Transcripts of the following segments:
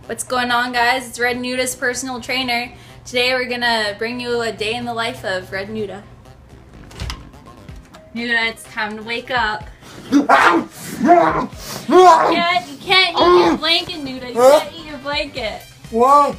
What's going on, guys? It's Red Nuda's personal trainer. Today we're gonna bring you a day in the life of Red Nuda. Nuda, it's time to wake up. You can't eat your blanket, Nuda. You can't eat your blanket. Whoa!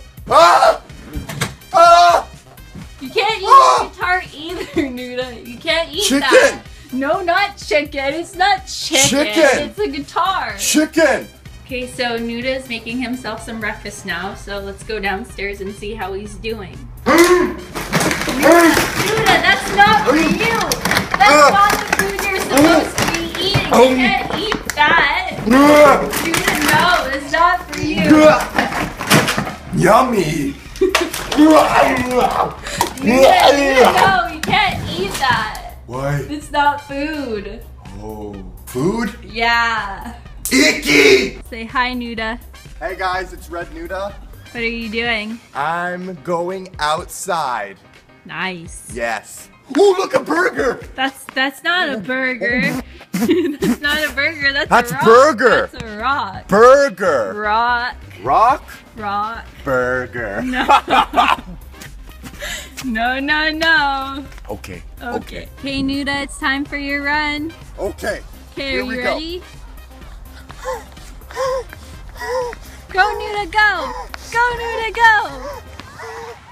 You can't eat your guitar either, Nuda. You can't eat that. No, not chicken. It's not chicken. It's a guitar. Chicken! Okay, so Nuda's making himself some breakfast now, so let's go downstairs and see how he's doing. Nuda, that's not for you! That's not the food you're supposed to be eating! You can't eat that! Nuda, no, it's not for you! Yummy! Nuda, no, you can't eat that! Why? It's not food! Oh, food? Yeah! Icky! Say hi, Nuda. Hey guys, it's Red Nuda. What are you doing? I'm going outside. Nice. Yes. Ooh, look, a burger! That's not a burger. That's not a burger. That's a rock. Burger. That's a rock. Burger. Rock. Rock? Rock. Burger. No. No. Okay. Okay, Nuda, it's time for your run. Okay. Okay, are you ready? Go, Nuda, go! Go, Nuda, go!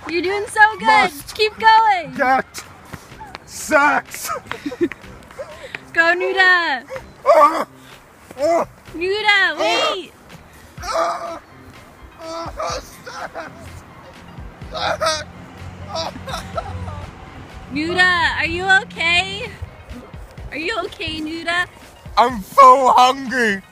You're doing so good. Must Keep going. Get sex. Go, Nuda. Nuda, wait. Nuda, are you okay? Are you okay, Nuda? I'm so hungry.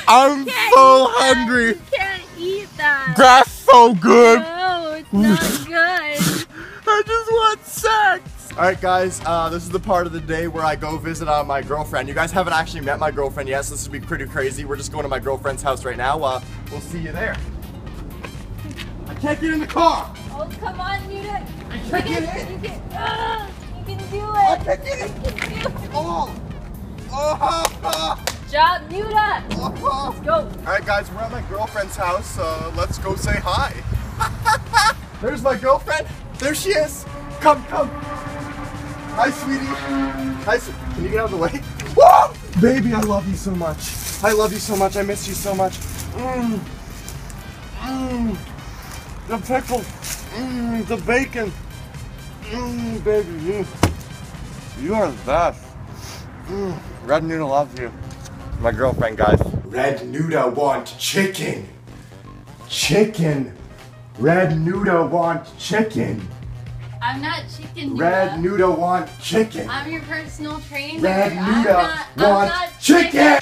I'm so hungry. You can't eat that. That's so good. No, it's not good. I just want sex. Alright guys, this is the part of the day where I go visit my girlfriend. You guys haven't actually met my girlfriend yet, so this will be pretty crazy. We're just going to my girlfriend's house right now. We'll see you there. I can't get in the car. Oh, come on, Nuda. I can't get in. You can do it. I can't get in. Oh. Job, Nuda. Let's go. Alright guys, we're at my girlfriend's house. Let's go say hi. There's my girlfriend. There she is. Come. Hi, sweetie. Hi, can you get out of the way? Whoa! Baby, I love you so much. I love you so much. I miss you so much. The pickle. The bacon. Baby, you are the best. Red Nuda loves you. My girlfriend, guys. Red Nuda want chicken. Chicken. Red Nuda want chicken. I'm not chicken, Nuda. Red Nuda want chicken. I'm your personal trainer. Red Nuda I'm want not chicken.